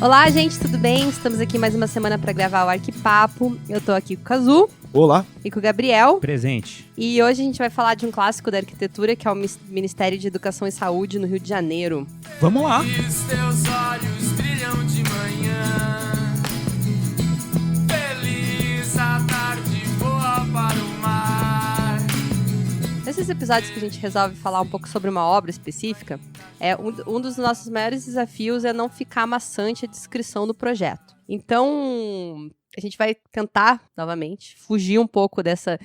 Olá, gente, tudo bem? Estamos aqui mais uma semana para gravar o Arquipapo. Eu tô aqui com o Kazu. Olá. E com o Gabriel. Presente. E hoje a gente vai falar de um clássico da arquitetura, que é o Ministério de Educação e Saúde no Rio de Janeiro. Vamos lá. Os teus olhos brilham de manhã. Feliz a tarde voa para o mar. Nesses episódios que a gente resolve falar um pouco sobre uma obra específica, um dos nossos maiores desafios é não ficar maçante a descrição do projeto. Então, a gente vai tentar, novamente, fugir um pouco dessa...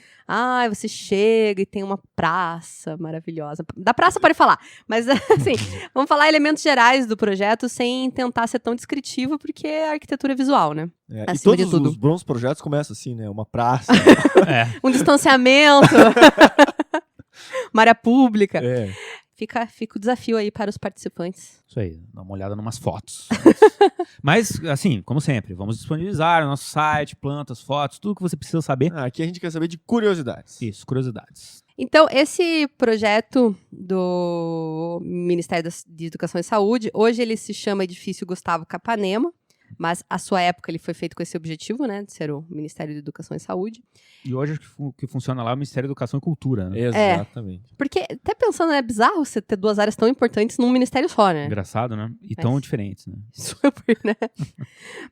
você chega e tem uma praça maravilhosa. Da praça pode falar, mas, assim, vamos falar elementos gerais do projeto sem tentar ser tão descritivo, porque é arquitetura visual, né? E todos os bons projetos começam assim, né? Uma praça. Um distanciamento. Uma área pública. Fica o desafio aí para os participantes. Isso aí, dá uma olhada numas fotos. Mas, assim, como sempre, vamos disponibilizar no nosso site, plantas, fotos, tudo que você precisa saber. Aqui a gente quer saber de curiosidades. Isso, curiosidades. Então, esse projeto do Ministério de Educação e Saúde, hoje ele se chama Edifício Gustavo Capanema, mas a sua época ele foi feito com esse objetivo, né, de ser o Ministério de Educação e Saúde. E hoje o que funciona lá é o Ministério da Educação e Cultura, né? Exatamente. Porque, até pensando, é bizarro você ter duas áreas tão importantes num ministério só, né? Engraçado, né? E tão diferentes, né? Super, né?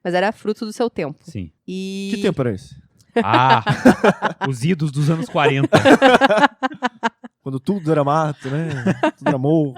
Mas era fruto do seu tempo. Sim. E... Que tempo era esse? Os idos dos anos 40. Quando tudo era mato, né? Tudo era morro.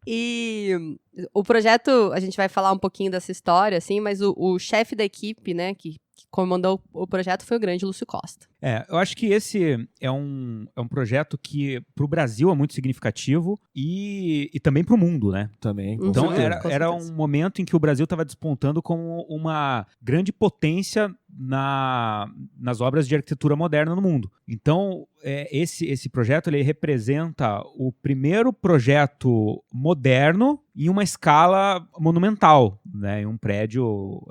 E o projeto, a gente vai falar um pouquinho dessa história, assim, mas o chefe da equipe, né, que comandou o projeto foi o grande Lúcio Costa. Eu acho que esse é um projeto que para o Brasil é muito significativo e também para o mundo, né? Também. Então certeza. era um momento em que o Brasil estava despontando como uma grande potência nas obras de arquitetura moderna no mundo. Então esse projeto ele representa o primeiro projeto moderno em uma escala monumental, né? Em um prédio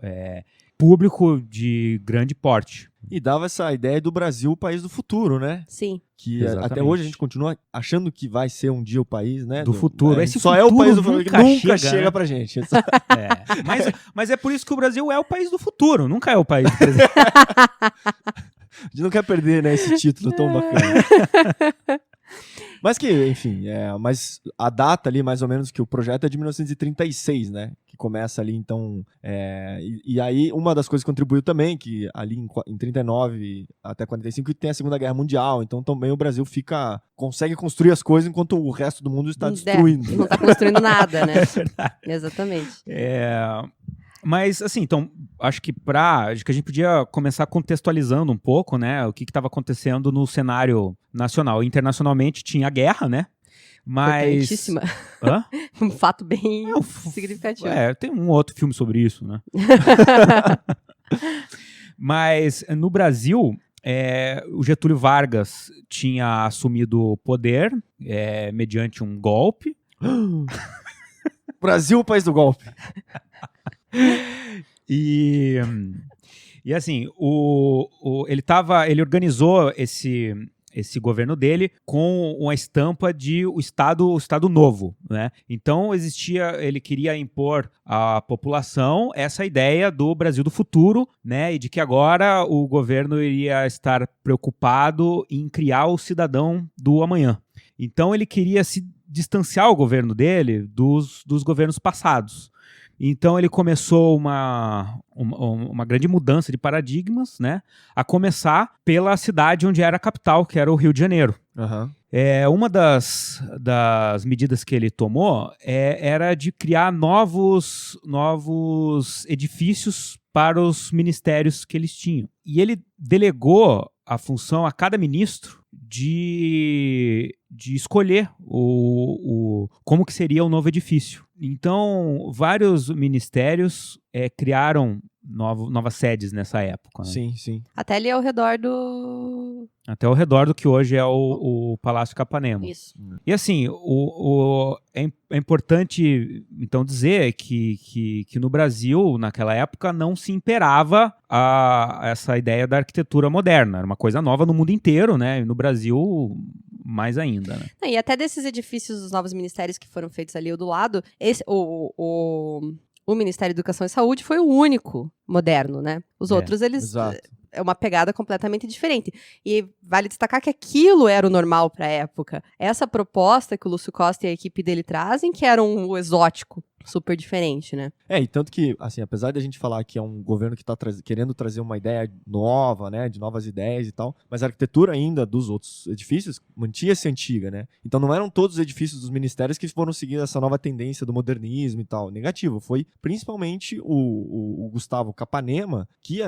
público de grande porte. E dava essa ideia do Brasil o país do futuro, né? Sim. Que Exatamente. Até hoje a gente continua achando que vai ser um dia o país, né? Do futuro. Esse só futuro é o país do futuro que nunca chega, né? pra gente. Mas é por isso que o Brasil é o país do futuro, nunca é o país do presente. A gente não quer perder, né, esse título tão bacana. Mas que, enfim, mas a data ali, mais ou menos, que o projeto é de 1936, né? Que começa ali, então... E aí, uma das coisas que contribuiu também, que ali em 39 até 45, tem a Segunda Guerra Mundial. Então, também o Brasil consegue construir as coisas enquanto o resto do mundo está destruindo. Não está construindo nada, né? É verdade. Exatamente. Mas, assim, então, acho que a gente podia começar contextualizando um pouco, né, o que estava acontecendo no cenário nacional. Internacionalmente tinha a guerra, né? Mas... Importantíssima. Hã? Um fato bem significativo. Tem um outro filme sobre isso, né? Mas, no Brasil... o Getúlio Vargas tinha assumido o poder mediante um golpe. Brasil, o país do golpe. E assim, ele organizou esse governo dele com uma estampa de o Estado Novo, né? Então ele queria impor à população essa ideia do Brasil do futuro, né? E de que agora o governo iria estar preocupado em criar o cidadão do amanhã. Então ele queria se distanciar o governo dele dos governos passados. Então ele começou uma grande mudança de paradigmas, né? A começar pela cidade onde era a capital, que era o Rio de Janeiro. Uhum. Uma das medidas que ele tomou era de criar novos edifícios para os ministérios que eles tinham. E ele delegou a função a cada ministro de escolher como que seria o novo edifício. Então, vários ministérios criaram novas sedes nessa época. Né? Sim, sim. Até ali ao redor do... Até ao redor do que hoje é o Palácio Capanema. Isso. E assim, é importante, então, dizer que no Brasil, naquela época, não se imperava essa ideia da arquitetura moderna. Era uma coisa nova no mundo inteiro, né? E no Brasil, mais ainda, né? E até desses edifícios dos novos ministérios que foram feitos ali ao do lado, o Ministério da Educação e Saúde foi o único moderno, né? Os outros, eles... Exato. É uma pegada completamente diferente. E vale destacar que aquilo era o normal para a época. Essa proposta que o Lúcio Costa e a equipe dele trazem, que era um exótico super diferente, né? E tanto que, assim, apesar de a gente falar que é um governo que está querendo trazer uma ideia nova, né, de novas ideias e tal, mas a arquitetura ainda dos outros edifícios mantinha-se antiga, né? Então não eram todos os edifícios dos ministérios que foram seguindo essa nova tendência do modernismo e tal. Negativo. Foi principalmente o Gustavo Capanema que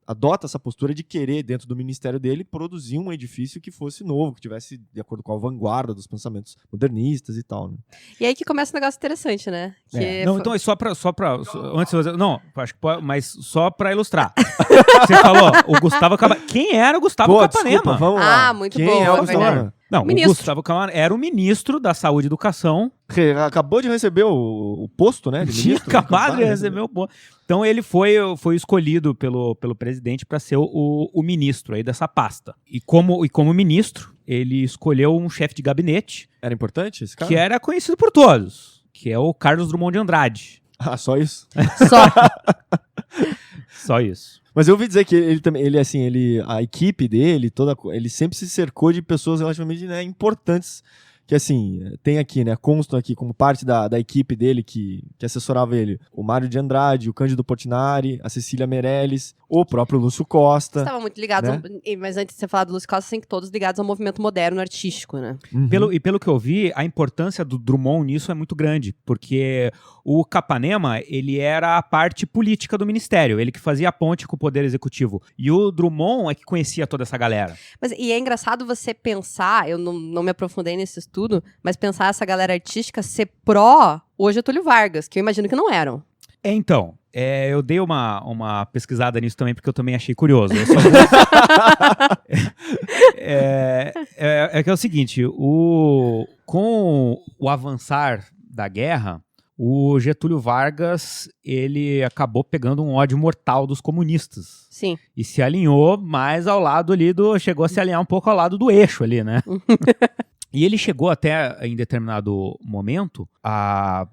adota essa postura de querer, dentro do ministério dele, produzir um edifício que fosse novo, que tivesse de acordo com a vanguarda dos pensamentos modernistas e tal, né? E aí que começa um negócio interessante, né? Que Não, então é só pra antes de você, não, acho que pode, mas só pra ilustrar. Você falou, o Gustavo Capanema. Quem era o Gustavo Capanema? Desculpa, vamos lá. muito Quem bom, é o é Gustavo verdade. Capanema? Não, Ministro. o Gustavo Capanema era o ministro da Saúde e Educação. Acabou de receber o posto, né? De Tinha ministro, acabado de receber o posto. Então ele foi escolhido pelo presidente para ser o ministro aí dessa pasta. E como ministro, ele escolheu um chefe de gabinete Era importante esse cara? que era conhecido por todos, que é o Carlos Drummond de Andrade. Ah, só isso? Só. Só isso. Mas eu ouvi dizer que a equipe dele, ele sempre se cercou de pessoas relativamente, né, importantes, que assim, tem aqui, né, constam aqui como parte da equipe dele que assessorava ele, o Mário de Andrade, o Cândido Portinari, a Cecília Meirelles, o próprio Lúcio Costa. Estavam muito ligados, né? mas antes de você falar do Lúcio Costa, assim, que todos ligados ao movimento moderno artístico, né? Uhum. Pelo que eu vi, a importância do Drummond nisso é muito grande, porque o Capanema, ele era a parte política do ministério, ele que fazia a ponte com o poder executivo. E o Drummond é que conhecia toda essa galera. E é engraçado você pensar, eu não me aprofundei nesse estudo, mas pensar essa galera artística ser pró o Getúlio Vargas, que eu imagino que não eram. Então, eu dei uma pesquisada nisso também, porque eu também achei curioso. Eu só que é o seguinte, com o avançar da guerra, o Getúlio Vargas, ele acabou pegando um ódio mortal dos comunistas. Sim. E se alinhou mais ao lado ali chegou a se alinhar um pouco ao lado do eixo ali, né? E ele chegou até, em determinado momento, a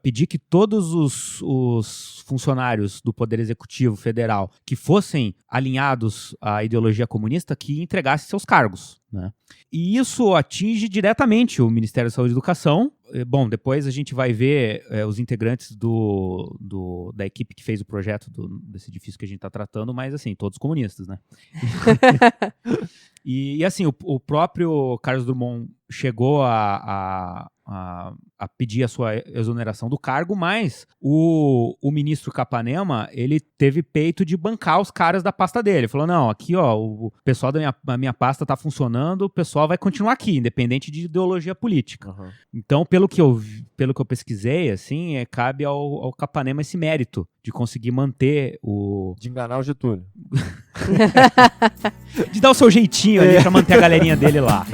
pedir que todos os funcionários do Poder Executivo Federal que fossem alinhados à ideologia comunista que entregassem seus cargos, né? E isso atinge diretamente o Ministério da Saúde e Educação. Bom, depois a gente vai ver os integrantes da equipe que fez o projeto desse edifício que a gente está tratando, mas assim, todos comunistas, né? E assim, o próprio Carlos Drummond chegou a pedir a sua exoneração do cargo, mas o ministro Capanema, ele teve peito de bancar os caras da pasta dele. Ele falou, não, aqui ó, o pessoal da minha pasta tá funcionando, o pessoal vai continuar aqui, independente de ideologia política. Uhum. Então, pelo que eu pesquisei, assim, cabe ao Capanema esse mérito de conseguir manter De enganar o Getúlio. de dar o seu jeitinho ali pra manter a galerinha dele lá.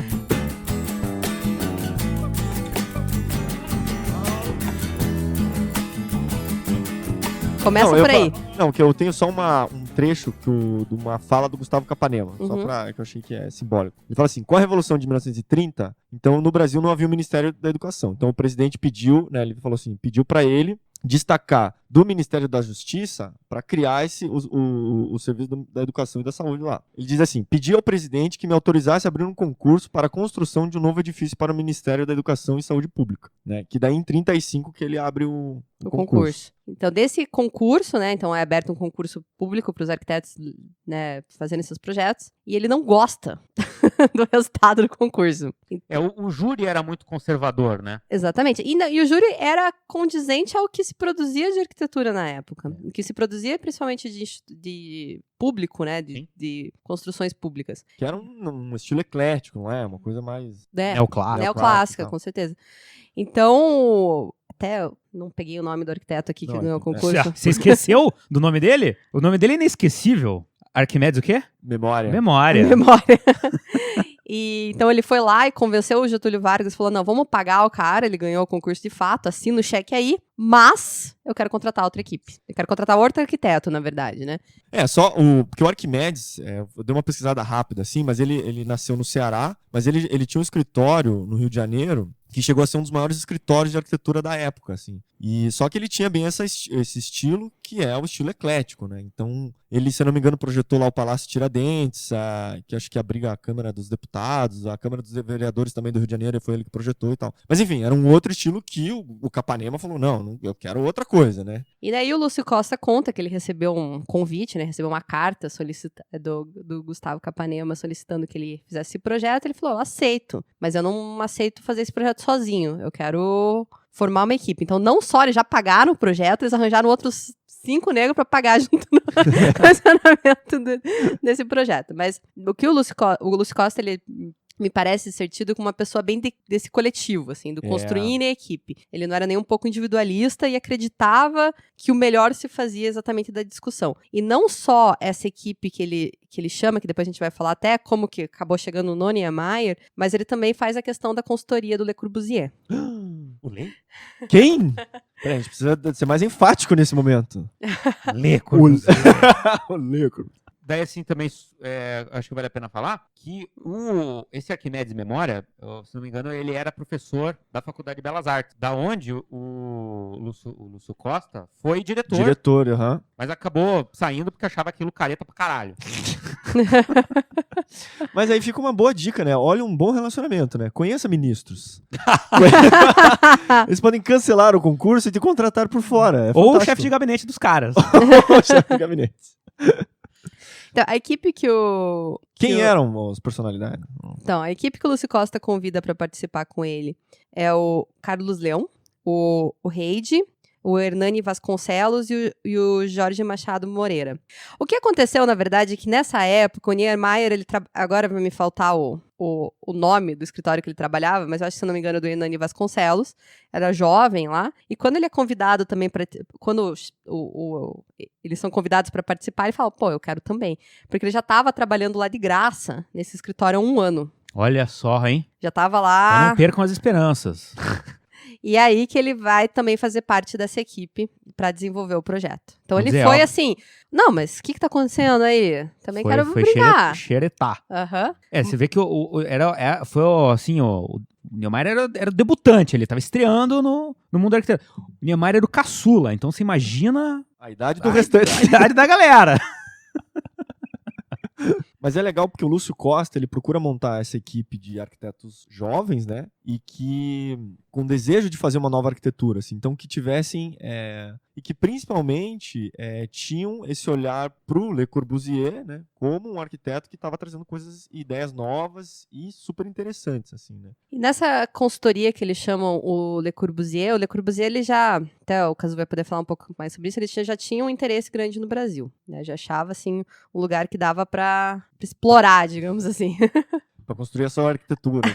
Começa por aí. Que eu tenho só um trecho de uma fala do Gustavo Capanema, só Uhum. que eu achei que é simbólico. Ele fala assim, com a Revolução de 1930, então no Brasil não havia o Ministério da Educação. Então o presidente pediu, né, ele falou assim, pediu para ele destacar do Ministério da Justiça para criar o Serviço da Educação e da Saúde lá. Ele diz assim, pedi ao presidente que me autorizasse a abrir um concurso para a construção de um novo edifício para o Ministério da Educação e Saúde Pública, né? Que daí em 35 que ele abre o concurso. Então, desse concurso, né? Então, é aberto um concurso público para os arquitetos, né, fazendo esses projetos. E ele não gosta do resultado do concurso. O júri era muito conservador, né? Exatamente. E o júri era condizente ao que se produzia de arquitetura na época. O que se produzia principalmente de público, né? De construções públicas. Que era um estilo eclético, não é? Uma coisa mais... Neoclássica. Neoclássica, tal. com certeza. Então, até eu não peguei o nome do arquiteto aqui que Não, ganhou o concurso. Você esqueceu do nome dele? O nome dele é inesquecível. Arquimedes o quê? Memória. Memória. Memória. E, então ele foi lá e convenceu o Getúlio Vargas, falou, não, vamos pagar o cara, ele ganhou o concurso de fato, assina o cheque aí, mas eu quero contratar outra equipe. Eu quero contratar outro arquiteto, na verdade, né? Porque o Arquimedes, eu dei uma pesquisada rápida assim, mas ele nasceu no Ceará, mas ele tinha um escritório no Rio de Janeiro, que chegou a ser um dos maiores escritórios de arquitetura da época, assim. E só que ele tinha bem esse estilo, que é o estilo eclético, né? Então, ele, se eu não me engano, projetou lá o Palácio Tiradentes, que acho que abriga a Câmara dos Deputados, a Câmara dos Vereadores também do Rio de Janeiro, foi ele que projetou e tal. Mas enfim, era um outro estilo que o Capanema falou, não, eu quero outra coisa, né? E daí o Lúcio Costa conta que ele recebeu um convite, né? Recebeu uma carta do Gustavo Capanema solicitando que ele fizesse esse projeto. Ele falou, eu aceito, mas eu não aceito fazer esse projeto sozinho. Eu quero formar uma equipe. Então, não só eles já pagaram o projeto, eles arranjaram outros 5 negros para pagar junto no funcionamento desse projeto. Mas o que o Lúcio Costa, ele me parece ser tido como uma pessoa bem desse coletivo, assim, do construir em equipe. Ele não era nem um pouco individualista e acreditava que o melhor se fazia exatamente da discussão. E não só essa equipe que ele chama, que depois a gente vai falar até como que acabou chegando no Niemeyer, mas ele também faz a questão da consultoria do Le Corbusier. O Lê? Quem? Peraí, a gente precisa ser mais enfático nesse momento. Le Corbusier. O Lê Corbusier. Daí, assim, também, acho que vale a pena falar que esse Arquimedes Memória, se não me engano, ele era professor da Faculdade de Belas Artes, da onde o Lúcio Costa foi diretor. Diretor, aham. Mas acabou saindo porque achava aquilo careta pra caralho. Mas aí fica uma boa dica, né? Olha um bom relacionamento, né? Conheça ministros. Eles podem cancelar o concurso e te contratar por fora. Ou o chefe de gabinete dos caras. Ou o chefe de gabinete. Então, a equipe Quem eram as personalidades? Então, a equipe que o Lúcio Costa convida para participar com ele é o Carlos Leão, o Reide, o Hernani Vasconcelos e o Jorge Machado Moreira. O que aconteceu, na verdade, é que nessa época, o Niemeyer, agora vai me faltar o nome do escritório que ele trabalhava, mas eu acho que, se não me engano, é do Hernani Vasconcelos, era jovem lá, e quando ele é convidado também, quando eles são convidados para participar, ele fala, pô, eu quero também, porque ele já estava trabalhando lá de graça, nesse escritório há 1 ano. Olha só, hein? Já estava lá... Então não percam as esperanças. E aí que ele vai também fazer parte dessa equipe para desenvolver o projeto. Então ele foi assim, não, mas o que tá acontecendo aí? Também quero brigar. Xeretá. Aham. Você vê que foi assim, o Niemeyer era o debutante, ele tava estreando no mundo arquitetônico. O Niemeyer era o caçula, então você imagina a idade do restante. A idade da galera. Mas é legal porque o Lúcio Costa, ele procura montar essa equipe de arquitetos jovens, né? E que com desejo de fazer uma nova arquitetura, assim. Então que tivessem e que principalmente tinham esse olhar pro Le Corbusier, né? Como um arquiteto que estava trazendo ideias novas e super interessantes, assim, né? E nessa consultoria que eles chamam o Le Corbusier ele já, até o Cazu vai poder falar um pouco mais sobre isso, ele já tinha um interesse grande no Brasil, né? Já achava, assim, um lugar que dava para explorar, digamos assim. Para construir a sua arquitetura.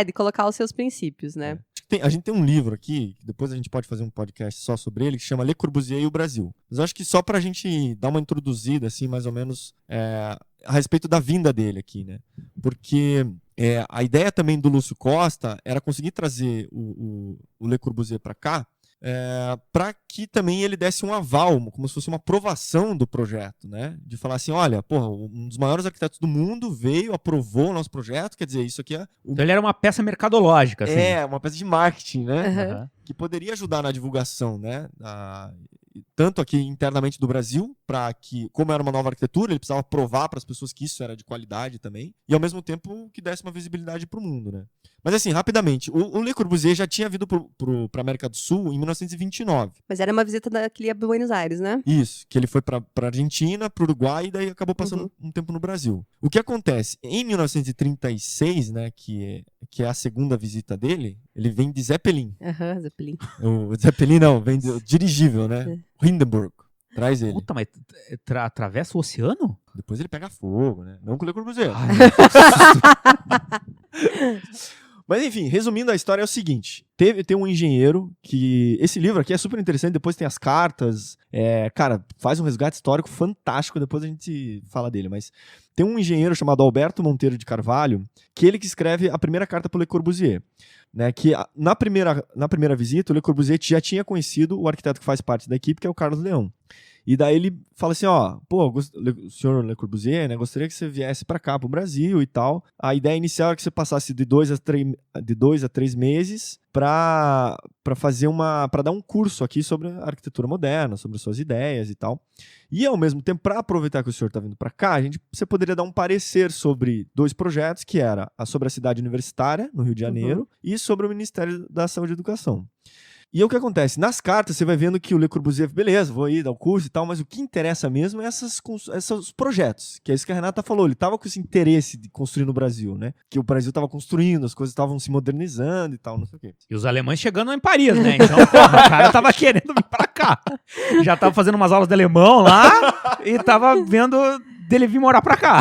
De colocar os seus princípios, né? A gente tem um livro aqui, que depois a gente pode fazer um podcast só sobre ele, que chama Le Corbusier e o Brasil. Mas eu acho que só pra gente dar uma introduzida, assim, mais ou menos, a respeito da vinda dele aqui, né? Porque a ideia também do Lúcio Costa era conseguir trazer o Le Corbusier pra cá, para que também ele desse um aval, como se fosse uma aprovação do projeto, né? De falar assim, olha, porra, um dos maiores arquitetos do mundo veio, aprovou o nosso projeto, quer dizer, isso aqui é... Então ele era uma peça mercadológica, assim. Uma peça de marketing, né? Uhum. Que poderia ajudar na divulgação, né? Tanto aqui internamente do Brasil, para que, como era uma nova arquitetura, ele precisava provar para as pessoas que isso era de qualidade também, e ao mesmo tempo que desse uma visibilidade para o mundo, né? Mas assim, rapidamente, o Le Corbusier já tinha vindo para a América do Sul em 1929. Mas era uma visita daquele a Buenos Aires, né? Isso, que ele foi para Argentina, para o Uruguai e daí acabou passando um tempo no Brasil. O que acontece? Em 1936, né, que é a segunda visita dele, ele vem de Zeppelin. Zeppelin. O Zeppelin não, vem do dirigível, né? Hindenburg. Traz ele. Puta, mas atravessa o oceano? Depois ele pega fogo, né? Não com o Le Corbusier. Mas enfim, resumindo a história é o seguinte. Tem um engenheiro que... Esse livro aqui é super interessante, depois tem as cartas. Cara, faz um resgate histórico fantástico, depois a gente fala dele. Mas tem um engenheiro chamado Alberto Monteiro de Carvalho, que ele que escreve a primeira carta para o Le Corbusier. Né, que na primeira visita, o Le Corbusier já tinha conhecido o arquiteto que faz parte da equipe, que é o Carlos Leão. E daí ele fala assim, ó, pô, o senhor Le Corbusier, né, gostaria que você viesse para cá, pro Brasil e tal. A ideia inicial é que você passasse de 2 a 3 meses para dar um curso aqui sobre a arquitetura moderna, sobre suas ideias e tal. E ao mesmo tempo, para aproveitar que o senhor está vindo para cá, você poderia dar um parecer sobre 2 projetos, que era sobre a cidade universitária, no Rio de Janeiro, e sobre o Ministério da Saúde e Educação. E o que acontece? Nas cartas você vai vendo que o Le Corbusier, beleza, vou aí dar o curso e tal, mas o que interessa mesmo é esses projetos, que é isso que a Renata falou, ele estava com esse interesse de construir no Brasil, né? Que o Brasil estava construindo, as coisas estavam se modernizando e tal, não sei o quê. E os alemães chegando em Paris, né? Então, porra, o cara tava querendo vir pra cá. Já tava fazendo umas aulas de alemão lá e tava vendo dele vir morar pra cá.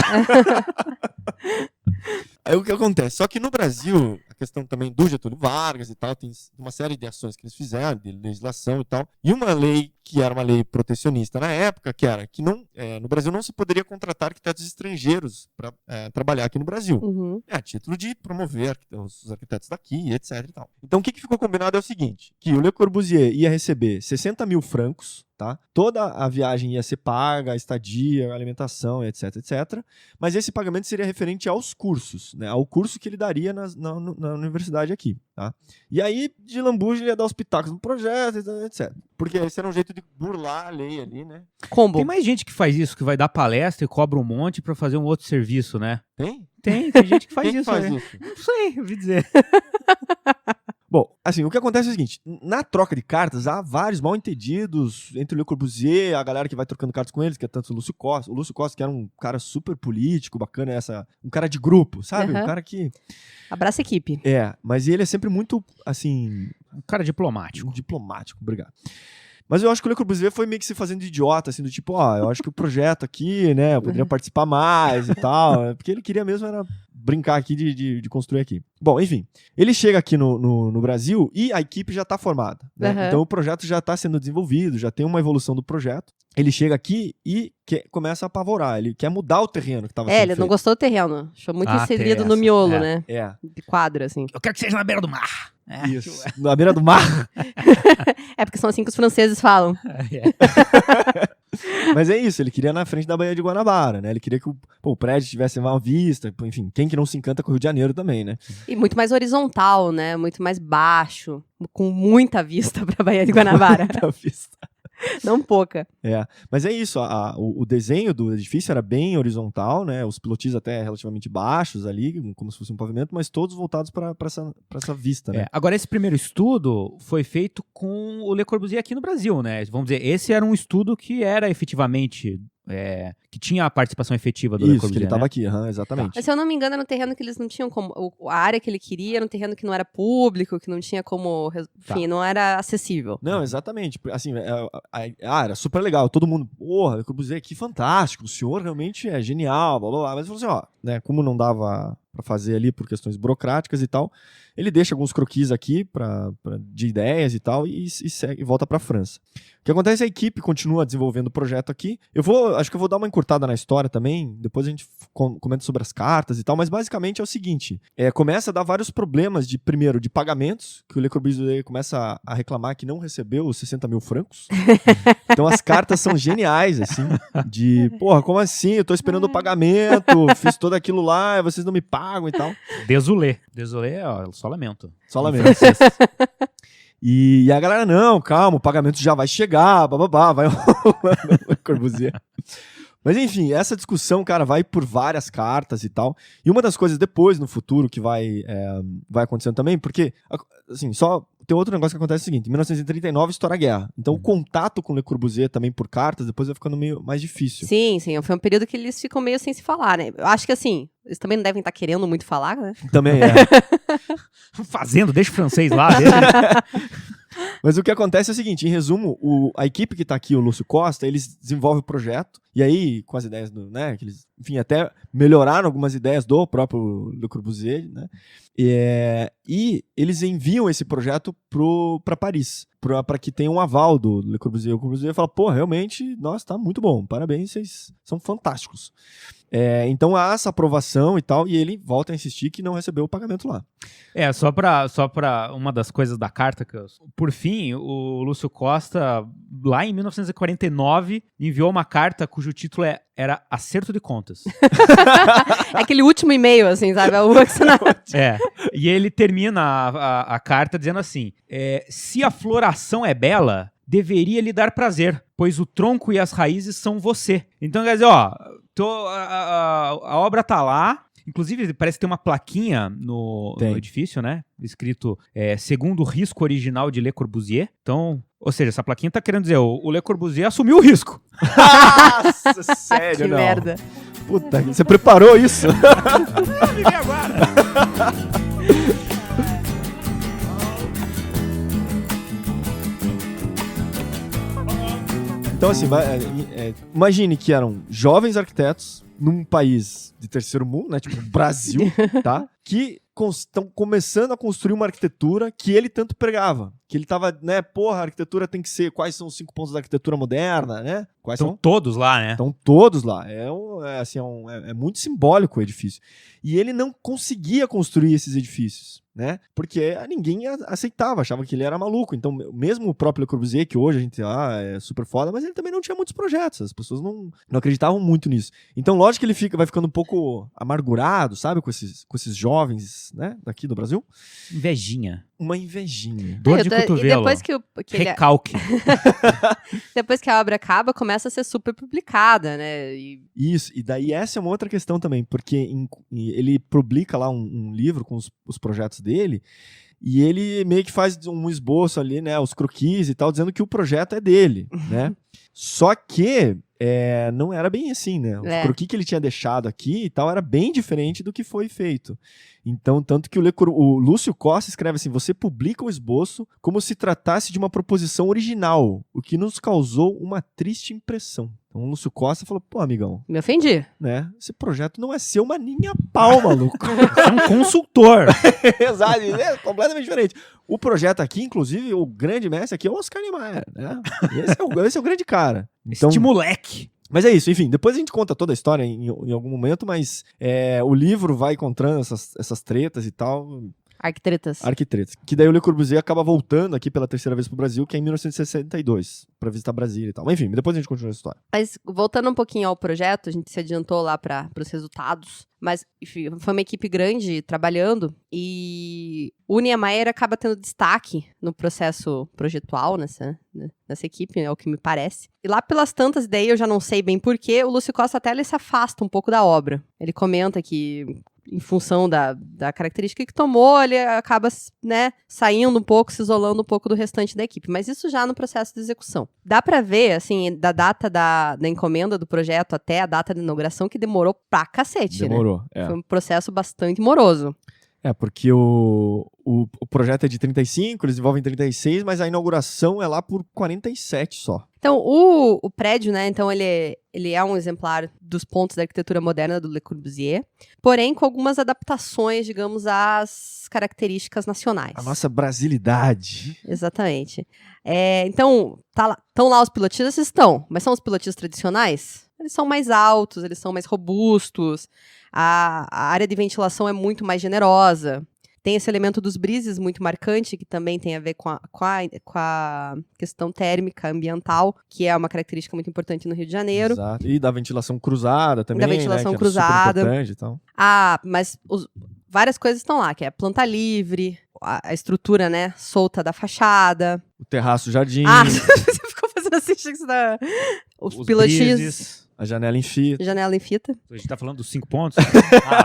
Aí o que acontece? Só que no Brasil, a questão também do Getúlio Vargas e tal, tem uma série de ações que eles fizeram, de legislação e tal, e uma lei que era uma lei protecionista na época, que era que não, no Brasil não se poderia contratar arquitetos estrangeiros para trabalhar aqui no Brasil. A título de promover os arquitetos daqui, etc. E tal. Então o que ficou combinado é o seguinte, que o Le Corbusier ia receber 60 mil francos, tá? Toda a viagem ia ser paga, a estadia, a alimentação, etc, etc. Mas esse pagamento seria referente aos cursos, né? Ao curso que ele daria na universidade aqui, tá? E aí, de lambuja, ele ia dar os pitacos no projeto, etc. Porque esse era um jeito de burlar a lei ali, né? Combo. Tem mais gente que faz isso, que vai dar palestra e cobra um monte pra fazer um outro serviço, né? Tem? Tem gente que faz Quem isso. que faz né? isso? Não sei, ouvi dizer. Bom, assim, o que acontece é o seguinte, na troca de cartas há vários mal-entendidos entre o Le Corbusier, a galera que vai trocando cartas com eles, que é tanto o Lúcio Costa, que era um cara super político, bacana, um cara de grupo, sabe? Um cara que... Abraça a equipe. Mas ele é sempre muito, assim... Um cara diplomático. Obrigado. Mas eu acho que o Le Corbusier foi meio que se fazendo de idiota, assim, do tipo, eu acho que o projeto aqui, né, eu poderia participar mais e tal, porque ele queria mesmo era brincar aqui de construir aqui. Bom, enfim, ele chega aqui no Brasil e a equipe já está formada, né? Então o projeto já está sendo desenvolvido, já tem uma evolução do projeto. Ele chega aqui e começa a apavorar, ele quer mudar o terreno que estava sendo ele feito. não gostou do terreno, achou muito inserido tem no essa. miolo, né? É. De quadro, assim. Eu quero que seja na beira do mar. Isso, na beira do mar. É porque são assim que os franceses falam. Mas é isso, ele queria na frente da Baía de Guanabara, né? Ele queria que o prédio tivesse uma vista, enfim, quem que não se encanta com o Rio de Janeiro também, né? E muito mais horizontal, né? Muito mais baixo, com muita vista pra Baía de Guanabara. Muita vista. Não pouca. Mas é isso, o desenho do edifício era bem horizontal, né? Os pilotis até relativamente baixos ali, como se fosse um pavimento, mas todos voltados para essa vista, né? Agora, esse primeiro estudo foi feito com o Le Corbusier aqui no Brasil, né? Vamos dizer, esse era um estudo que era efetivamente... que tinha a participação efetiva do Le Corbusier, que ele estava né? aqui, exatamente. Mas se eu não me engano, era um terreno que eles não tinham como... A área que ele queria era um terreno que não era público, que não tinha como... Enfim, não era acessível. Não, exatamente. Assim, era super legal. Todo mundo, porra, Le Corbusier, que fantástico. O senhor realmente é genial, blá, blá, blá. Mas ele falou assim, né, como não dava para fazer ali por questões burocráticas e tal, ele deixa alguns croquis aqui de ideias e tal e segue, e volta para a França. O que acontece é que a equipe continua desenvolvendo o projeto aqui. Acho que eu vou dar uma encurtada na história também, depois a gente comenta sobre as cartas e tal, mas basicamente é o seguinte, começa a dar vários problemas primeiro de pagamentos, que o Le Corbusier começa a reclamar que não recebeu os 60 mil francos. Então as cartas são geniais, assim, porra, como assim? Eu tô esperando o pagamento, fiz tudo aquilo lá, vocês não me pagam e tal. Désolé, só lamento. Só lamento. E a galera, não, calma, o pagamento já vai chegar, bababá, vai rolando o Corbusier. Mas enfim, essa discussão, cara, vai por várias cartas e tal. E uma das coisas depois, no futuro, que vai acontecendo também, porque, assim, só tem outro negócio que acontece o seguinte, em 1939 estoura a guerra. Então o contato com Le Corbusier também por cartas, depois vai ficando meio mais difícil. Sim, foi um período que eles ficam meio sem se falar, né? Eu acho que assim, eles também não devem estar querendo muito falar, né? Também Fazendo, deixa o francês lá. Deixa. Mas o que acontece é o seguinte, em resumo, a equipe que tá aqui, o Lúcio Costa, eles desenvolvem o projeto, e aí, com as ideias né, que eles, enfim, até melhoraram algumas ideias do próprio Le Corbusier, né, e eles enviam esse projeto para Paris, para que tenha um aval do Le Corbusier. O Corbusier fala, pô, realmente, nossa, tá muito bom, parabéns, vocês são fantásticos. Então há essa aprovação e tal, e ele volta a insistir que não recebeu o pagamento lá. Só pra uma das coisas da carta, por fim, o Lúcio Costa, lá em 1949, enviou uma carta cujo título era Acerto de Contas. Aquele último e-mail, assim, sabe? E ele termina a carta dizendo assim, se a floração é bela, deveria lhe dar prazer, pois o tronco e as raízes são você. Então, quer dizer, a obra tá lá, inclusive parece ter uma plaquinha no edifício, né? Escrito, segundo o risco original de Le Corbusier. Então, ou seja, essa plaquinha tá querendo dizer, o Le Corbusier assumiu o risco. Nossa, sério, que não. merda. Puta, você preparou isso? Me vê agora. Então, assim, imagine que eram jovens arquitetos num país de terceiro mundo, né? Tipo, Brasil, tá? Que estão começando a construir uma arquitetura que ele tanto pregava. Que ele tava, né? Porra, a arquitetura tem que ser... Quais são os 5 pontos da arquitetura moderna, né? Quais Estão são? todos lá, né? Estão todos lá. É muito simbólico o edifício. E ele não conseguia construir esses edifícios, né? Porque ninguém aceitava, achava que ele era maluco. Então, mesmo o próprio Le Corbusier, que hoje a gente é super foda, mas ele também não tinha muitos projetos. As pessoas não acreditavam muito nisso. Então, lógico que ele vai ficando um pouco amargurado, sabe? Com esses jovens, né? Daqui do Brasil. Invejinha. Uma invejinha. Dor de cotovelo. E depois Recalque. depois que a obra acaba, começa a ser super publicada, né? Isso, e daí essa é uma outra questão também, porque ele publica lá um livro com os projetos dele, e ele meio que faz um esboço ali, né, os croquis e tal, dizendo que o projeto é dele, né? Só que não era bem assim, né? O croquis que ele tinha deixado aqui e tal era bem diferente do que foi feito. Então, tanto que o Lúcio Costa escreve assim, você publica o esboço como se tratasse de uma proposição original, o que nos causou uma triste impressão. Então o Lúcio Costa falou, pô, amigão, Me ofendi. né? Esse projeto não é seu, mas nem a pau, maluco. Você é um consultor. Exato, é completamente diferente. O projeto aqui, inclusive, o grande mestre aqui é o Oscar Niemeyer, né? Esse é o grande cara. Então, Este moleque. mas é isso, enfim, depois a gente conta toda a história em algum momento, mas o livro vai encontrando essas tretas e tal. Arquitretas. Que daí o Le Corbusier acaba voltando aqui pela terceira vez pro Brasil, que é em 1962, pra visitar Brasília e tal. Mas enfim, depois a gente continua a história. Mas voltando um pouquinho ao projeto, a gente se adiantou lá para os resultados, mas enfim, foi uma equipe grande trabalhando e o Niemeyer acaba tendo destaque no processo projetual nessa equipe, é o que me parece. E lá pelas tantas, daí eu já não sei bem porquê, o Lúcio Costa até ele se afasta um pouco da obra. Ele comenta que em função da característica que tomou, ele acaba, né, saindo um pouco, se isolando um pouco do restante da equipe. Mas isso já no processo de execução. Dá pra ver, assim, da data da encomenda do projeto até a data da inauguração, que demorou pra cacete, Demorou, né? Foi um processo bastante moroso. Porque o projeto é de 35, eles desenvolvem 36, mas a inauguração é lá por 47 só. Então, o prédio, né, então ele é um exemplar dos pontos da arquitetura moderna do Le Corbusier, porém com algumas adaptações, digamos, às características nacionais. A nossa brasilidade. Exatamente. Então, estão lá os pilotis, estão, mas são os pilotis tradicionais? Eles são mais altos, eles são mais robustos, a área de ventilação é muito mais generosa. Tem esse elemento dos brises muito marcante, que também tem a ver com a questão térmica ambiental, que é uma característica muito importante no Rio de Janeiro. Exato. E da ventilação cruzada também, da ventilação né, que cruzada. Super importante, então. Mas várias coisas estão lá, que é a planta livre, a estrutura, né, solta da fachada. O terraço jardim. Você ficou fazendo assim, achei que você tá... Os pilotis. Brises. A janela em fita. Janela em fita. A gente tá falando dos 5 pontos?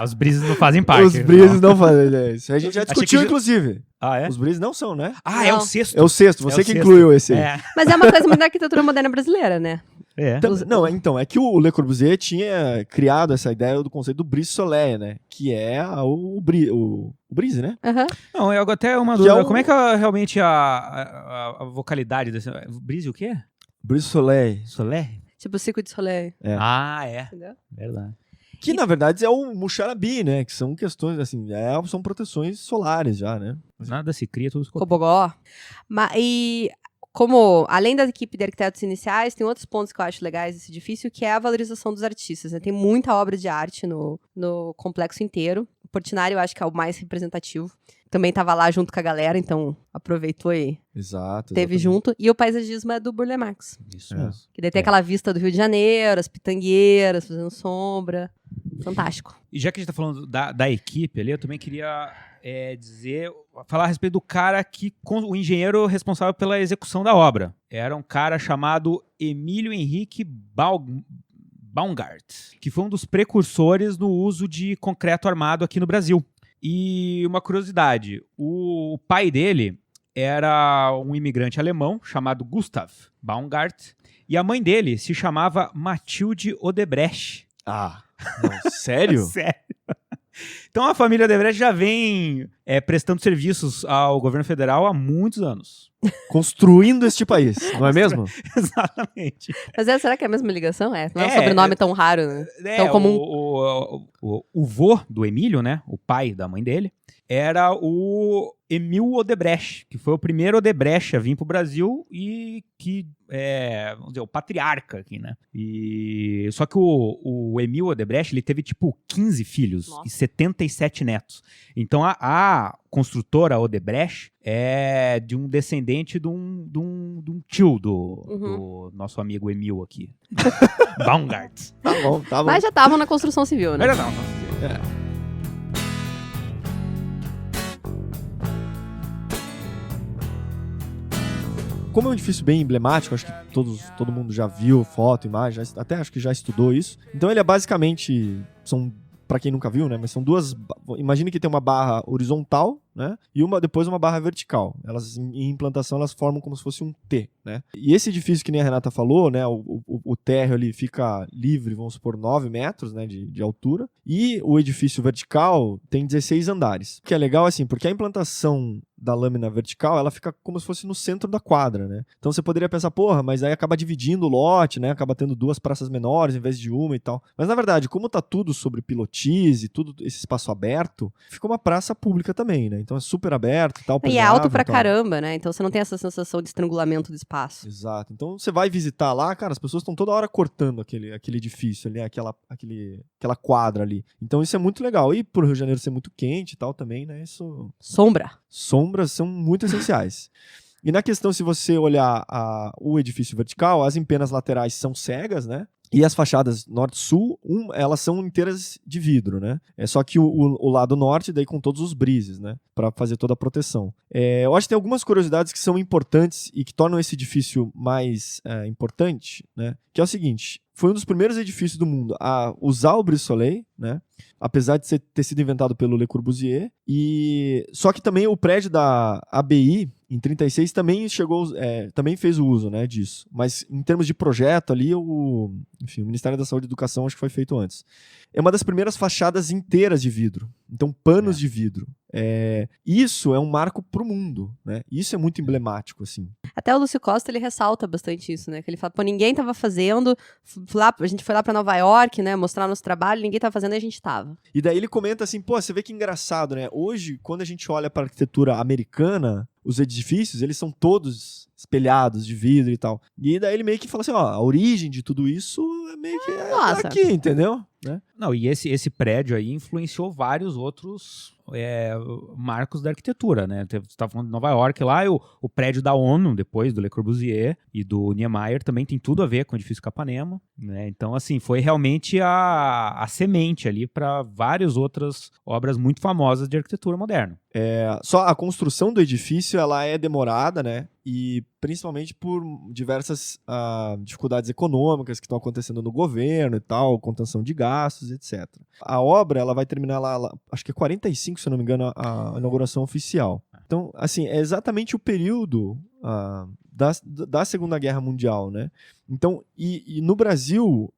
Os brises não fazem parte. Os brises não fazem. Isso a gente já discutiu, inclusive. Ah, é? Os brises não são, né? Ah, é o sexto. É o sexto, você o que sexto. incluiu esse aí. É. Mas é uma coisa muito da arquitetura moderna brasileira, né? É. Não, então, é que o Le Corbusier tinha criado essa ideia do conceito do brise soleil, né? Que é o brise, né? Uhum. Não, eu até uma dúvida. Como é que realmente a vocalidade desse... Brise o quê? Brise soleil. Soleil? Tipo o Circo de Soleil. Ah, é. Entendeu? Verdade. Que, na verdade, é o Muxarabi, né? Que são questões, assim, são proteções solares já, né? Nada se cria, tudo se copia. Cobogó. E como, além da equipe de arquitetos iniciais, tem outros pontos que eu acho legais desse edifício, que é a valorização dos artistas, né? Tem muita obra de arte no complexo inteiro. O Portinari eu acho que é o mais representativo. Também estava lá junto com a galera, então aproveitou e Exato. teve exatamente. junto. E o paisagismo é do Burle Marx. Isso É. mesmo. Que daí tem aquela vista do Rio de Janeiro, as pitangueiras fazendo sombra. Fantástico. E já que a gente tá falando da equipe ali, eu também queria falar a respeito do cara o engenheiro responsável pela execução da obra. Era um cara chamado Emílio Henrique Baumgart, que foi um dos precursores no uso de concreto armado aqui no Brasil. E uma curiosidade, o pai dele era um imigrante alemão chamado Gustav Baumgart, e a mãe dele se chamava Mathilde Odebrecht. Ah, não, sério? Sério. Então a família Odebrecht já vem prestando serviços ao governo federal há muitos anos. Construindo este país, não é mesmo? Exatamente. Mas será que é a mesma ligação? Não é um É, sobrenome tão raro, né? Tão comum. O vô do Emílio, né, o pai da mãe dele, era o Emil Odebrecht, que foi o primeiro Odebrecht a vir para o Brasil e que vamos dizer, o patriarca aqui, né? Só que o Emil Odebrecht, ele teve tipo 15 filhos. Nossa. E 77 netos. Então a construtora Odebrecht é de um descendente de um tio do nosso amigo Emil aqui. Baumgart. Tá bom, tá bom. Mas já estavam na construção civil, né? Mas não. Como é um edifício bem emblemático, acho que todo mundo já viu foto, imagem, até acho que já estudou isso. Então ele é basicamente, para quem nunca viu, né, mas são duas, imagine que tem uma barra horizontal, né, e depois uma barra vertical. Elas, em implantação, elas formam como se fosse um T, né. E esse edifício, que nem a Renata falou, né, o térreo ali fica livre, vamos supor, 9 metros, né, de altura, e o edifício vertical tem 16 andares. O que é legal, assim, porque a implantação da lâmina vertical, ela fica como se fosse no centro da quadra, né? Então você poderia pensar, porra, mas aí acaba dividindo o lote, né? Acaba tendo duas praças menores em vez de uma e tal. Mas na verdade, como tá tudo sobre pilotis, tudo esse espaço aberto, ficou uma praça pública também, né? Então é super aberto e tal. E é alto pra então... caramba, né? Então você não tem essa sensação de estrangulamento do espaço. Exato. Então você vai visitar lá, cara, as pessoas estão toda hora cortando aquele edifício ali, aquela quadra ali. Então isso é muito legal. E por Rio de Janeiro ser muito quente e tal também, né? Isso... Sombras são muito essenciais. E na questão, se você olhar o edifício vertical, as empenas laterais são cegas, né? E as fachadas norte-sul, elas são inteiras de vidro, né? É só que o lado norte, daí com todos os brises, né? Para fazer toda a proteção. Eu acho que tem algumas curiosidades que são importantes e que tornam esse edifício mais importante, né? Que é o seguinte, foi um dos primeiros edifícios do mundo a usar o brise-soleil, né? Apesar de ter sido inventado pelo Le Corbusier. Só que também o prédio da ABI, em 36, também também fez o uso, né, disso. Mas em termos de projeto ali, o Ministério da Saúde e Educação acho que foi feito antes. É uma das primeiras fachadas inteiras de vidro. Então, panos de vidro. Isso é um marco pro mundo, né? Isso é muito emblemático, assim. Até o Lúcio Costa, ele ressalta bastante isso, né? Que ele fala, ninguém tava fazendo, a gente foi lá pra Nova York, né? Mostrar nosso trabalho, ninguém tava fazendo e a gente tava. E daí ele comenta assim, você vê que engraçado, né? Hoje, quando a gente olha pra arquitetura americana, os edifícios, eles são todos espelhados de vidro e tal. E daí ele meio que fala assim, a origem de tudo isso é meio que aqui, entendeu? Né? Não, e esse prédio aí influenciou vários outros marcos da arquitetura, né? Você estava falando de Nova York lá, e o prédio da ONU, depois do Le Corbusier e do Niemeyer, também tem tudo a ver com o edifício Capanema, né? Então, assim, foi realmente a semente ali para várias outras obras muito famosas de arquitetura moderna. Só a construção do edifício, ela é demorada, né? E principalmente por diversas dificuldades econômicas que estão acontecendo no governo e tal, contenção de gastos, etc. A obra, ela vai terminar lá, acho que é 45, se eu não me engano, a inauguração oficial. Então, assim, é exatamente o período da Segunda Guerra Mundial, né? Então, e no Brasil...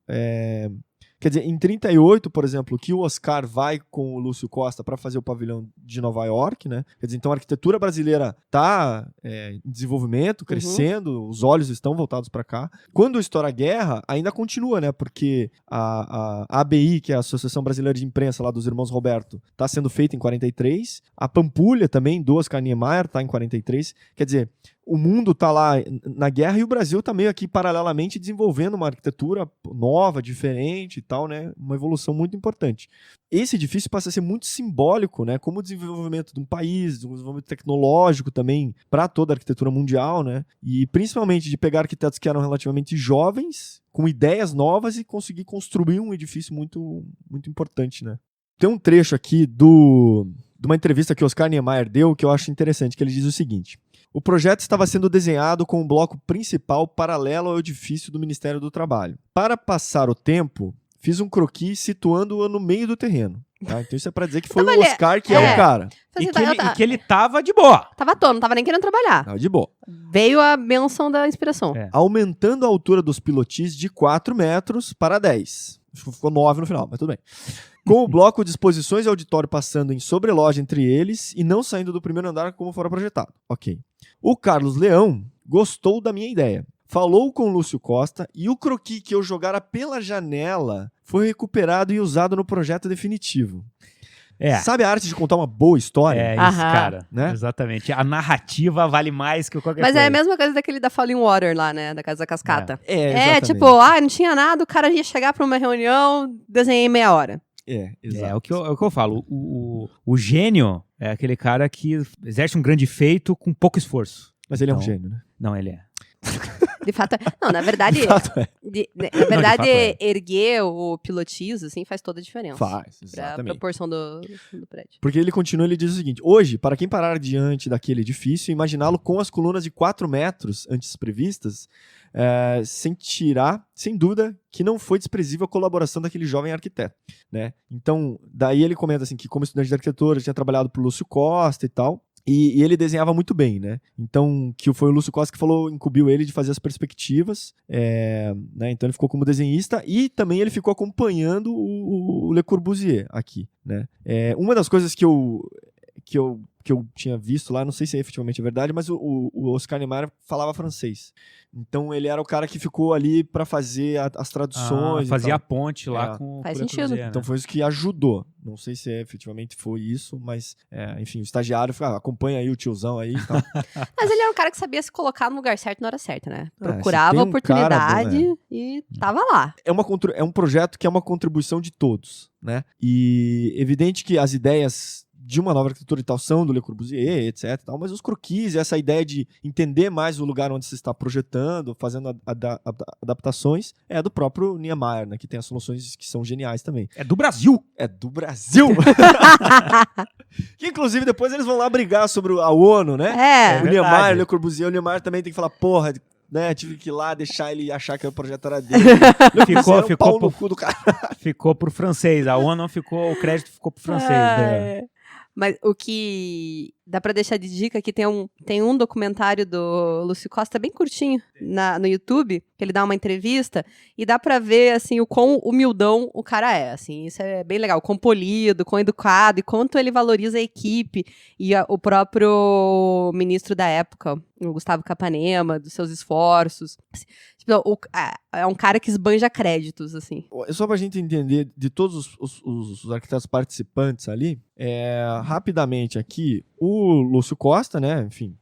Quer dizer, em 38, por exemplo, que o Oscar vai com o Lúcio Costa para fazer o pavilhão de Nova York, né? Quer dizer, então a arquitetura brasileira está em desenvolvimento, crescendo, os olhos estão voltados para cá. Quando estoura a guerra, ainda continua, né? Porque a ABI, que é a Associação Brasileira de Imprensa, lá dos Irmãos Roberto, está sendo feita em 43. A Pampulha também, do Oscar Niemeyer, está em 43. Quer dizer, o mundo tá lá na guerra e o Brasil tá meio aqui paralelamente desenvolvendo uma arquitetura nova, diferente e tal, né? Uma evolução muito importante. Esse edifício passa a ser muito simbólico, né? Como o desenvolvimento de um país, um desenvolvimento tecnológico também para toda a arquitetura mundial, né? E principalmente de pegar arquitetos que eram relativamente jovens, com ideias novas e conseguir construir um edifício muito, muito importante, né? Tem um trecho aqui de uma entrevista que o Oscar Niemeyer deu que eu acho interessante, que ele diz o seguinte: o projeto estava sendo desenhado com um bloco principal paralelo ao edifício do Ministério do Trabalho. Para passar o tempo, fiz um croquis situando-o no meio do terreno. Tá? Então isso é para dizer que foi o Oscar que é o cara. Assim, E que ele tava de boa. Tava à toa, não tava nem querendo trabalhar. Tava de boa. Veio a benção da inspiração. É. Aumentando a altura dos pilotis de 4 metros para 10. Ficou 9 no final, mas tudo bem. Com o bloco de exposições e auditório passando em sobreloja entre eles e não saindo do primeiro andar como fora projetado. Ok. O Carlos Leão gostou da minha ideia. Falou com o Lúcio Costa e o croquis que eu jogara pela janela foi recuperado e usado no projeto definitivo. Sabe a arte de contar uma boa história? É isso, Aham. cara. Né? Exatamente. A narrativa vale mais que qualquer Mas coisa. é a mesma coisa daquele da Falling Water lá, né? Da Casa da Cascata. Exatamente. Tipo, não tinha nada, o cara ia chegar pra uma reunião, desenhei em meia hora. Exato. É o que eu falo. O gênio é aquele cara que exerce um grande feito com pouco esforço. Mas ele é um Então, gênio, né? Não, ele é. De fato, não, na verdade, De fato é. na verdade, fato é. erguer o pilotis, assim, faz toda a diferença. Faz, Pra exatamente. proporção do prédio. Porque ele continua, ele diz o seguinte: hoje, para quem parar diante daquele edifício, imaginá-lo com as colunas de 4 metros antes previstas, sentirá, sem dúvida, que não foi desprezível a colaboração daquele jovem arquiteto, né? Então, daí ele comenta assim que como estudante de arquitetura tinha trabalhado pro Lúcio Costa e tal, e ele desenhava muito bem, né? Então, que foi o Lúcio Costa que incumbiu ele de fazer as perspectivas, né? Então ele ficou como desenhista e também ele ficou acompanhando o Le Corbusier aqui, né? Uma das coisas que eu tinha visto lá, não sei se é efetivamente verdade, mas o Oscar Niemeyer falava francês. Então ele era o cara que ficou ali para fazer as traduções. Fazia a ponte lá com Faz o Le sentido. Corbusier, né? Então foi isso que ajudou. Não sei se efetivamente foi isso, mas enfim, o estagiário acompanha aí o tiozão aí. Tá. Mas ele era um cara que sabia se colocar no lugar certo na hora certa, né? Se Procurava tem a um oportunidade cara bom, e tava lá. É um projeto que é uma contribuição de todos, né? E evidente que as ideias de uma nova arquitetura e tal são do Le Corbusier, etc. e tal, mas os croquis, essa ideia de entender mais o lugar onde se está projetando, fazendo adaptações, é do próprio Niemeyer, né? Que tem as soluções que são geniais também. É do Brasil! É do Brasil! Que inclusive depois eles vão lá brigar sobre a ONU, né? É. O verdade. Niemeyer, o Le Corbusier, o Niemeyer também tem que falar, porra, né? Tive que ir lá deixar ele achar que o projeto era dele. Ficou pau no pro- cu do cara. Ficou pro francês. A ONU ficou, o crédito ficou pro francês. né? Mas o que dá pra deixar de dica que tem um documentário do Lúcio Costa bem curtinho no YouTube, que ele dá uma entrevista e dá pra ver assim o quão humildão o cara é, assim, isso é bem legal, quão polido, quão educado e quanto ele valoriza a equipe e o próprio ministro da época, o Gustavo Capanema, dos seus esforços. Tipo, é um cara que esbanja créditos, assim. Só pra gente entender de todos os arquitetos participantes ali, rapidamente aqui, o Lúcio Costa, né, enfim,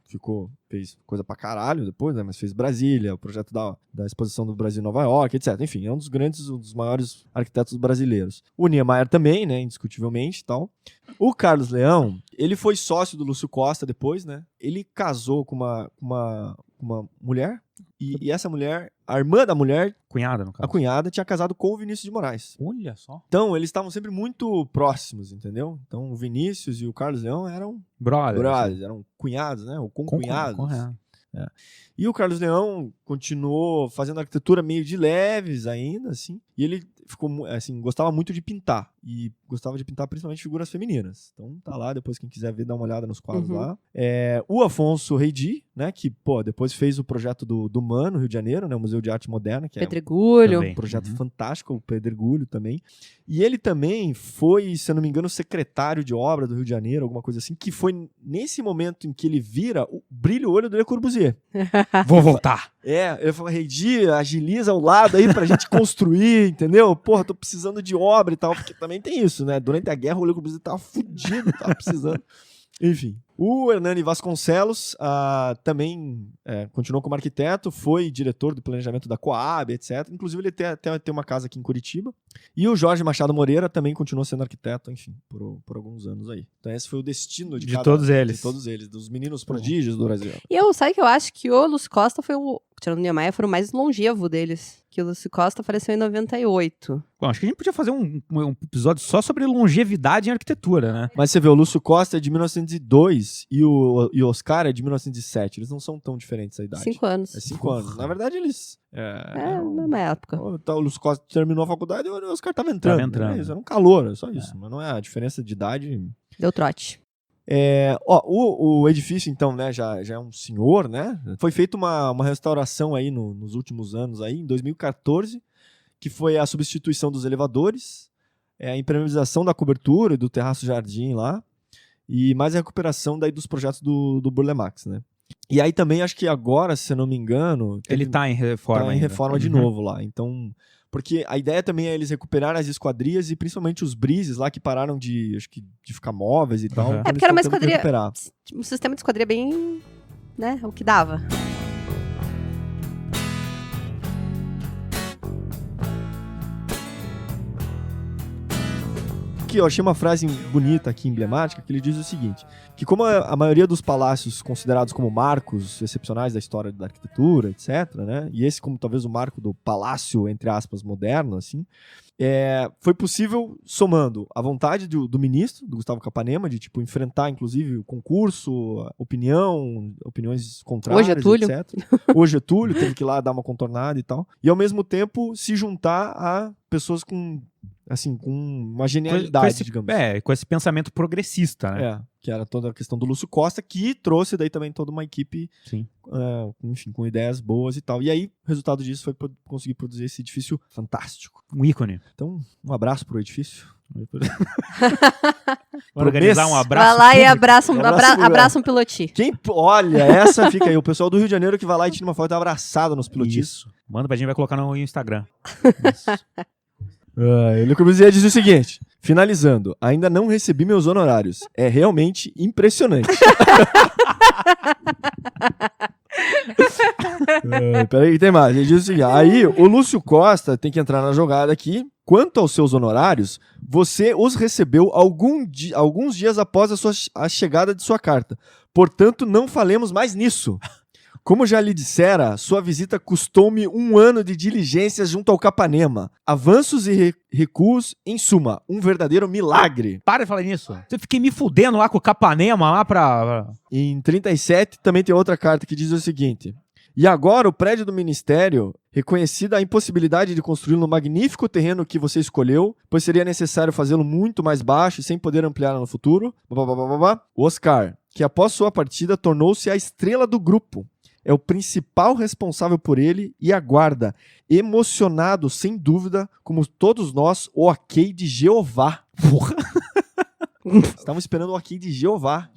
fez coisa pra caralho depois, né, mas fez Brasília, o projeto da exposição do Brasil em Nova York, etc. Enfim, é um dos maiores arquitetos brasileiros. O Niemeyer também, né, indiscutivelmente e tal. O Carlos Leão, ele foi sócio do Lúcio Costa depois, né, ele casou com uma mulher, e essa mulher, a irmã da mulher, Cunhada, no a caso. cunhada, tinha casado com o Vinícius de Moraes. Olha só. Então, eles estavam sempre muito próximos, entendeu? Então, o Vinícius e o Carlos Leão eram Brother. brothers, eram cunhados, né? Ou concunhados. Correto. E o Carlos Leão continuou fazendo arquitetura meio de leves ainda, assim. E ele ficou, assim, gostava muito de pintar. E gostava de pintar principalmente figuras femininas. Então tá lá, depois quem quiser ver, dá uma olhada nos quadros lá. O Afonso Reidi, né? Que, depois fez o projeto do MAN, no Rio de Janeiro, né? O Museu de Arte Moderna, que Pedregulho. também. um projeto fantástico, o Pedregulho também. E ele também foi, se eu não me engano, secretário de obra do Rio de Janeiro, alguma coisa assim, que foi nesse momento em que ele vira, brilha o olho do Le Corbusier. Vou voltar. Ele falou, Reidi, agiliza o lado aí pra gente construir, entendeu? Porra, tô precisando de obra e tal, porque também tem isso, né? Durante a guerra o Le Corbusier tava fudido, tava precisando. Enfim. O Hernani Vasconcelos também continuou como arquiteto, foi diretor do planejamento da Coab, etc. Inclusive, ele até tem uma casa aqui em Curitiba. E o Jorge Machado Moreira também continuou sendo arquiteto, enfim, por alguns anos aí. Então, esse foi o destino de todos eles. De todos eles, dos meninos prodígios do Brasil. E sabe que eu acho que o Lúcio Costa foi tirando o Niemeyer, foi o mais longevo deles. Que o Lúcio Costa faleceu em 98. Bom, acho que a gente podia fazer um episódio só sobre longevidade em arquitetura, né? Mas você vê, o Lúcio Costa é de 1902 e o Oscar é de 1907. Eles não são tão diferentes a idade. 5 anos. É 5 anos. Na verdade, eles... na mesma época. O Lúcio Costa terminou a faculdade e o Oscar tava entrando. Tava entrando. Isso, era um calor, é só isso. Mas não é a diferença de idade... Deu trote. O edifício, então, né, já é um senhor, né? Foi feita uma restauração aí nos últimos anos, aí, em 2014, que foi a substituição dos elevadores, a impermeabilização da cobertura e do terraço-jardim lá, e mais a recuperação daí dos projetos do Burle Marx, né? E aí também, acho que agora, se eu não me engano... Ele tá em reforma Tá em ainda. reforma de novo lá, então... Porque a ideia também é eles recuperarem as esquadrias e principalmente os brises lá que pararam de ficar móveis e tal. Uhum. Então Porque era uma eles tão tendo que esquadria... recuperar. Um sistema de esquadria bem... né? O que dava. Aqui, eu achei uma frase bonita aqui, emblemática, que ele diz o seguinte, que como a maioria dos palácios considerados como marcos excepcionais da história da arquitetura, etc., né, e esse como talvez o marco do palácio, entre aspas, moderno, assim, foi possível somando a vontade do ministro, do Gustavo Capanema, de tipo, enfrentar, inclusive, o concurso, opiniões contrárias, O Getúlio. etc. O Getúlio teve que ir lá dar uma contornada e tal, e ao mesmo tempo se juntar a pessoas com uma genialidade, digamos. Com esse pensamento progressista, né? Que era toda a questão do Lúcio Costa, que trouxe daí também toda uma equipe, Sim. Enfim, com ideias boas e tal. E aí, o resultado disso foi conseguir produzir esse edifício fantástico. Um ícone. Então, um abraço pro edifício. Organizar um abraço. Vai lá e público. abraça um piloti. Olha, essa fica aí. O pessoal do Rio de Janeiro que vai lá e tira uma foto abraçado nos pilotis. Isso. Manda pra gente, vai colocar no Instagram. Isso. O Le Corbusier diz o seguinte, finalizando, ainda não recebi meus honorários. É realmente impressionante. Peraí, tem mais. Ele diz o seguinte, aí o Lúcio Costa tem que entrar na jogada aqui. Quanto aos seus honorários, você os recebeu alguns dias após a chegada de sua carta. Portanto, não falemos mais nisso. Como já lhe dissera, sua visita custou-me 1 ano de diligências junto ao Capanema. Avanços e recuos, em suma, um verdadeiro milagre. Para de falar nisso. Eu fiquei me fudendo lá com o Capanema lá pra... Em 37 também tem outra carta que diz o seguinte. E agora o prédio do Ministério, reconhecida a impossibilidade de construí-lo no magnífico terreno que você escolheu, pois seria necessário fazê-lo muito mais baixo e sem poder ampliá-lo no futuro. O Oscar, que após sua partida tornou-se a estrela do grupo. É o principal responsável por ele e aguarda, emocionado, sem dúvida, como todos nós, o ok de Jeová. Porra! Estavam esperando o ok de Jeová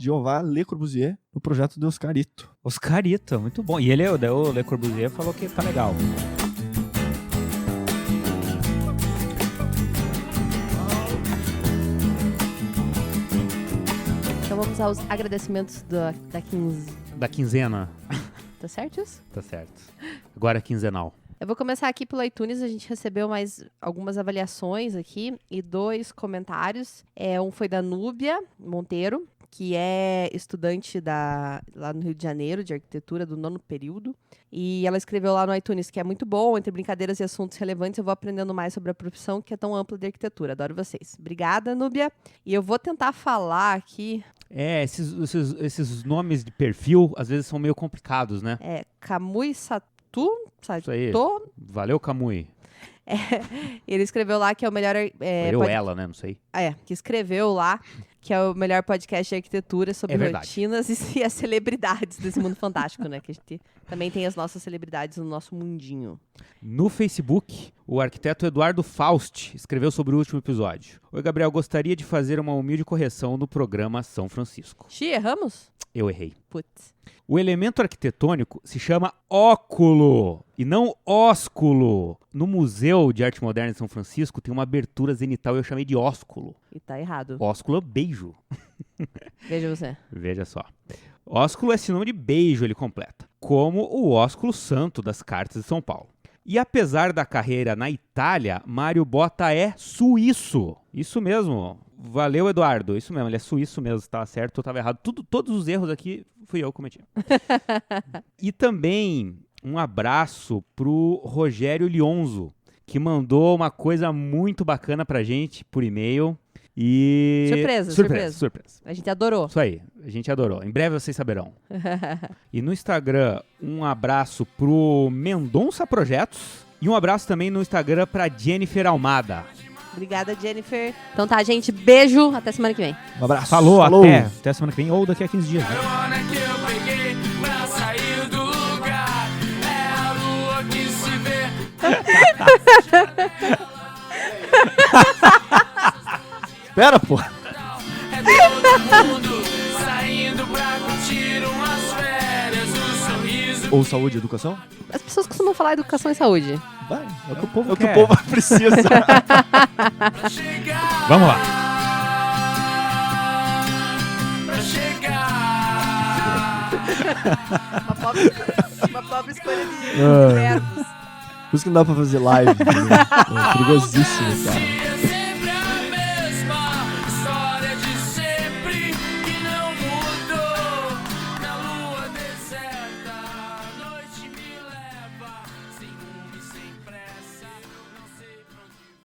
Le Corbusier, no projeto do Oscarito. Oscarito, muito bom. E ele, o Le Corbusier, falou que tá legal. Então vamos aos agradecimentos Da quinzena. Tá certo isso? Tá certo. Agora é quinzenal. Eu vou começar aqui pelo iTunes, a gente recebeu mais algumas avaliações aqui e 2 comentários. Um foi da Núbia Monteiro, que é estudante lá no Rio de Janeiro, de arquitetura, do 9º período. E ela escreveu lá no iTunes que é muito bom, entre brincadeiras e assuntos relevantes, eu vou aprendendo mais sobre a profissão que é tão ampla de arquitetura. Adoro vocês. Obrigada, Núbia. E eu vou tentar falar aqui... Esses nomes de perfil, às vezes, são meio complicados, né? Kamui Satu, Isso aí. Valeu, Kamui. Ele escreveu lá que é o melhor... ela, né? Não sei. Que escreveu lá que é o melhor podcast de arquitetura sobre rotinas e as celebridades desse mundo fantástico, né? Que a gente também tem as nossas celebridades no nosso mundinho. No Facebook, o arquiteto Eduardo Faust escreveu sobre o último episódio. Oi, Gabriel, gostaria de fazer uma humilde correção no programa São Francisco. Erramos? Eu errei. Putz. O elemento arquitetônico se chama óculo e não ósculo. No Museu de Arte Moderna de São Francisco tem uma abertura zenital e eu chamei de ósculo. E tá errado. Ósculo é beijo. Veja você. Veja só. Ósculo é sinônimo de beijo, ele completa. Como o ósculo santo das cartas de São Paulo. E apesar da carreira na Itália, Mário Botta é suíço. Isso mesmo. Valeu, Eduardo. Isso mesmo, ele é suíço mesmo. Estava certo, eu estava errado. Todos os erros aqui fui eu que cometi. E também um abraço pro Rogério Lionzo, que mandou uma coisa muito bacana pra gente por e-mail. E... Surpresa. A gente adorou. Isso aí, a gente adorou. Em breve vocês saberão. E no Instagram, um abraço pro Mendonça Projetos. E um abraço também no Instagram pra Jennifer Almada. Obrigada, Jennifer. Então tá, gente. Beijo. Até semana que vem. Um abraço. Falou. Falou. Até semana que vem ou daqui a 15 dias. Né? Carona que eu peguei pra sair do lugar. É a lua que se vê. Espera, pô. É todo mundo saindo pra curtir umas férias. O sorriso Ou saúde e educação? As pessoas costumam falar educação e saúde. Vai. É o que o povo É o que o quer. povo precisa. pra chegar. Vamos lá. Pra chegar. Uma pobre escolha de Ah. verbos. Por isso que não dá pra fazer live. É perigosíssimo, cara. Assim, assim.